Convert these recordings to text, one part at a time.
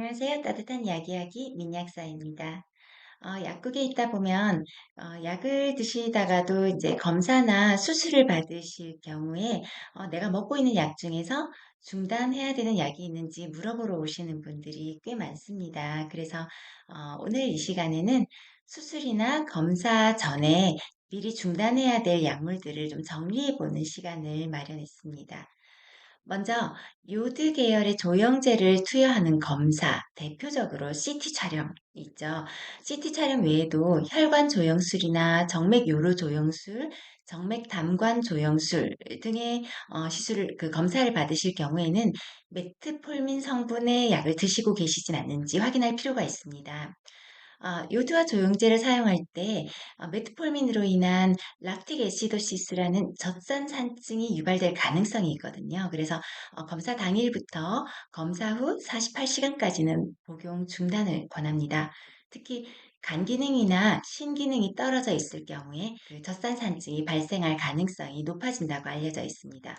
안녕하세요. 따뜻한 이야기하기 민약사입니다. 약국에 있다 보면 약을 드시다가도 이제 검사나 수술을 받으실 경우에 내가 먹고 있는 약 중에서 중단해야 되는 약이 있는지 물어보러 오시는 분들이 꽤 많습니다. 그래서 오늘 이 시간에는 수술이나 검사 전에 미리 중단해야 될 약물들을 좀 정리해 보는 시간을 마련했습니다. 먼저 요드 계열의 조영제를 투여하는 검사, 대표적으로 CT 촬영 있죠. CT 촬영 외에도 혈관 조영술이나 정맥 요로 조영술, 정맥 담관 조영술 등의 시술을 검사를 받으실 경우에는 메트폴민 성분의 약을 드시고 계시진 않는지 확인할 필요가 있습니다. 요드와 조영제를 사용할 때 메트폴민으로 인한 락틱 애시도시스라는 젖산산증이 유발될 가능성이 있거든요. 그래서 검사 당일부터 검사 후 48시간까지는 복용 중단을 권합니다. 특히 간 기능이나 신 기능이 떨어져 있을 경우에 그 젖산산증이 발생할 가능성이 높아진다고 알려져 있습니다.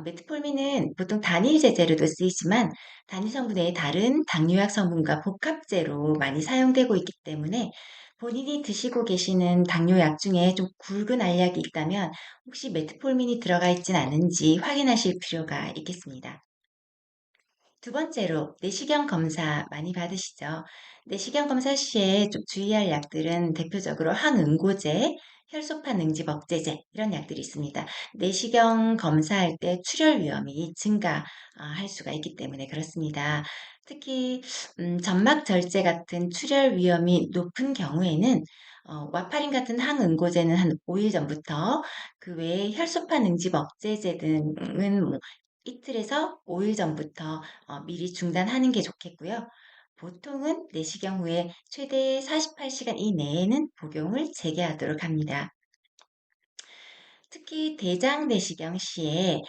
메트폴민은 보통 단일 제제로도 쓰이지만 단일 성분 외에 다른 당뇨약 성분과 복합제로 많이 사용되고 있기 때문에 본인이 드시고 계시는 당뇨약 중에 좀 굵은 알약이 있다면 혹시 메트폴민이 들어가 있진 않은지 확인하실 필요가 있겠습니다. 두 번째로 내시경 검사 많이 받으시죠? 내시경 검사 시에 좀 주의할 약들은 대표적으로 항응고제, 혈소판 응집억제제 이런 약들이 있습니다. 내시경 검사할 때 출혈 위험이 증가할 수가 있기 때문에 그렇습니다. 특히 점막 절제 같은 출혈 위험이 높은 경우에는 와파린 같은 항응고제는 한 5일 전부터 그 외에 혈소판 응집억제제 등은 뭐 이틀에서 5일 전부터 미리 중단하는 게 좋겠고요. 보통은 내시경 후에 최대 48시간 이내에는 복용을 재개하도록 합니다. 특히 대장 내시경 시에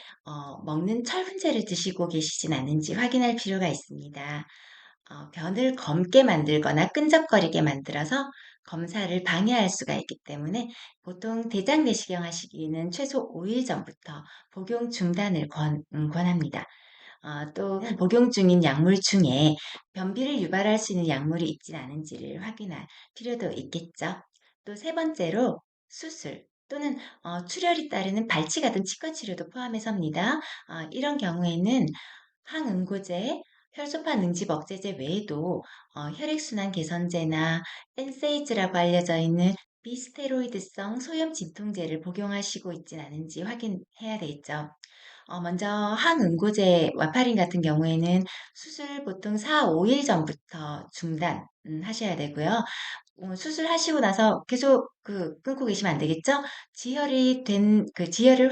먹는 철분제를 드시고 계시진 않은지 확인할 필요가 있습니다. 변을 검게 만들거나 끈적거리게 만들어서 검사를 방해할 수가 있기 때문에 보통 대장 내시경 하시기는 최소 5일 전부터 복용 중단을 권합니다. 또 복용 중인 약물 중에 변비를 유발할 수 있는 약물이 있진 않은지를 확인할 필요도 있겠죠. 또 세 번째로 수술 또는 출혈이 따르는 발치 같은 치과 치료도 포함해서입니다. 이런 경우에는 항응고제, 혈소판 응집 억제제 외에도 혈액순환 개선제나 엔세이즈라고 알려져 있는 비스테로이드성 소염 진통제를 복용하시고 있진 않은지 확인해야 되겠죠. 먼저 항응고제 와파린 같은 경우에는 수술 보통 4-5일 전부터 중단 하셔야 되고요. 수술하시고 나서 계속 끊고 계시면 안 되겠죠? 지혈을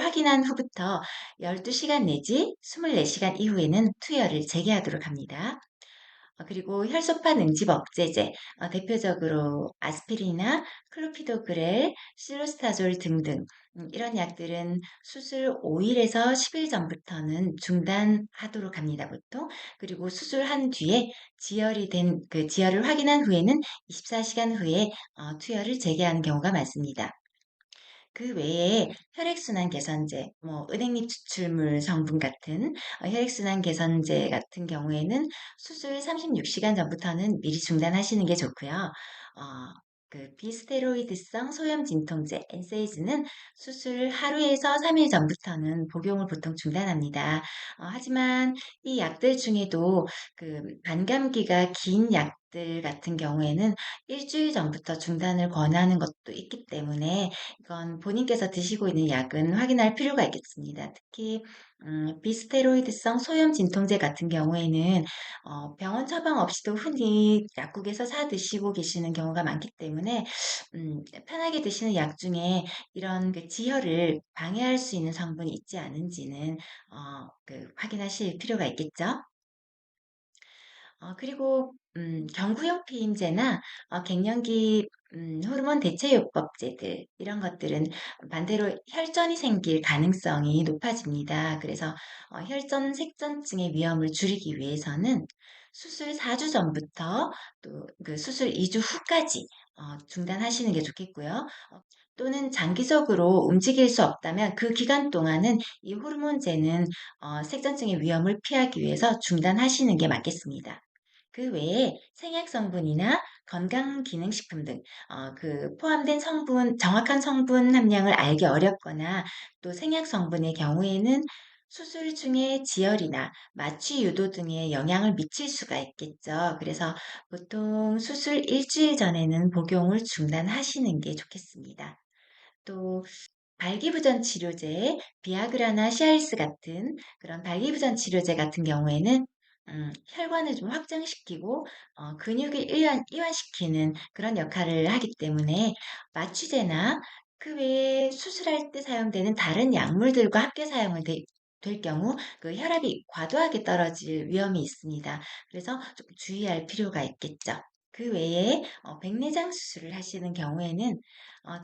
확인한 후부터 12시간 내지 24시간 이후에는 투여를 재개하도록 합니다. 그리고 혈소판 응집 억제제, 대표적으로 아스피린이나 클로피도그렐, 실로스타졸 등등 이런 약들은 수술 5일에서 10일 전부터는 중단하도록 합니다, 보통. 그리고 수술한 뒤에 지혈을 확인한 후에는 24시간 후에 투여를 재개하는 경우가 많습니다. 그 외에 혈액순환 개선제, 뭐 은행잎 추출물 성분 같은 혈액순환 개선제 같은 경우에는 수술 36시간 전부터는 미리 중단하시는 게 좋고요. 비스테로이드성 소염 진통제 엔세이즈는 수술 하루에서 3일 전부터는 복용을 보통 중단합니다. 하지만 이 약들 중에도 반감기가 긴 약들 같은 경우에는 일주일 전부터 중단을 권하는 것도 있기 때문에 이건 본인께서 드시고 있는 약은 확인할 필요가 있겠습니다. 특히 비스테로이드성 소염 진통제 같은 경우에는 병원 처방 없이도 흔히 약국에서 사 드시고 계시는 경우가 많기 때문에 편하게 드시는 약 중에 이런 지혈을 방해할 수 있는 성분이 있지 않은지는 확인하실 필요가 있겠죠. 그리고 경구용 피임제나 갱년기 호르몬 대체요법제들 이런 것들은 반대로 혈전이 생길 가능성이 높아집니다. 그래서 혈전 색전증의 위험을 줄이기 위해서는 수술 4주 전부터 또 그 수술 2주 후까지 중단하시는 게 좋겠고요. 또는 장기적으로 움직일 수 없다면 그 기간 동안은 이 호르몬제는 색전증의 위험을 피하기 위해서 중단하시는 게 맞겠습니다. 그 외에 생약 성분이나 건강기능식품 등, 포함된 성분, 정확한 성분 함량을 알기 어렵거나 또 생약 성분의 경우에는 수술 중에 지혈이나 마취 유도 등에 영향을 미칠 수가 있겠죠. 그래서 보통 수술 일주일 전에는 복용을 중단하시는 게 좋겠습니다. 또 발기부전 치료제, 비아그라나 시알스 같은 그런 발기부전 치료제 같은 경우에는 혈관을 좀 확장시키고 근육을 이완시키는 그런 역할을 하기 때문에 마취제나 그 외에 수술할 때 사용되는 다른 약물들과 함께 될 경우 그 혈압이 과도하게 떨어질 위험이 있습니다. 그래서 좀 주의할 필요가 있겠죠. 그 외에 백내장 수술을 하시는 경우에는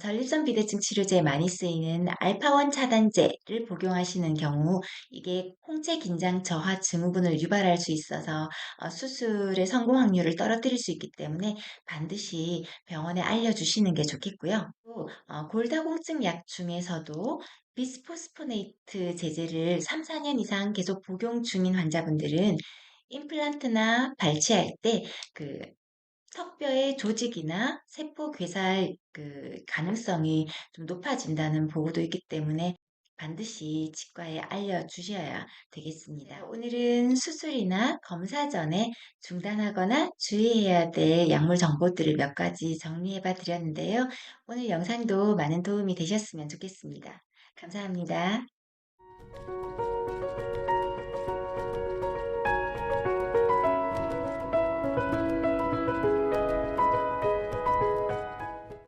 전립선 비대증 치료제에 많이 쓰이는 알파원 차단제를 복용하시는 경우 이게 홍채 긴장 저하 증후군을 유발할 수 있어서 수술의 성공 확률을 떨어뜨릴 수 있기 때문에 반드시 병원에 알려주시는 게 좋겠고요. 또 골다공증 약 중에서도 비스포스포네이트 제제를 3, 4년 이상 계속 복용 중인 환자분들은 임플란트나 발치할 때그 턱뼈의 조직이나 세포 괴살 가능성이 좀 높아진다는 보고도 있기 때문에 반드시 치과에 알려주셔야 되겠습니다. 오늘은 수술이나 검사 전에 중단하거나 주의해야 될 약물 정보들을 몇 가지 정리해 봐 드렸는데요. 오늘 영상도 많은 도움이 되셨으면 좋겠습니다. 감사합니다.